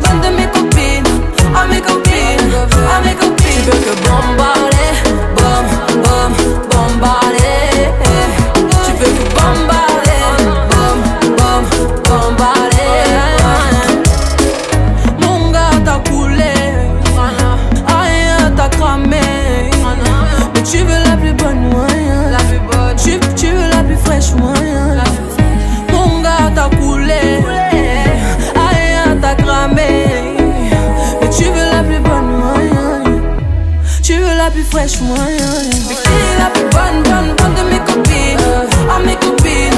bonne de mes copines. À mes copines, à mes copines. Tu veux que bombarder, bom, bom, bombarder. Tu veux que bombarder, bom, bom, bombarder. Mon gars t'a coulé, rien t'a cramé. Mais tu veux la plus bonne moyen, tu veux la plus fraîche moyen. Mon gars t'a coulé, rien t'a cramé. Mais tu veux la plus bonne moyen, tu veux la plus fraîche moyen. Mais qui est la plus bonne, bonne, bonne de mes copines? À mes copines.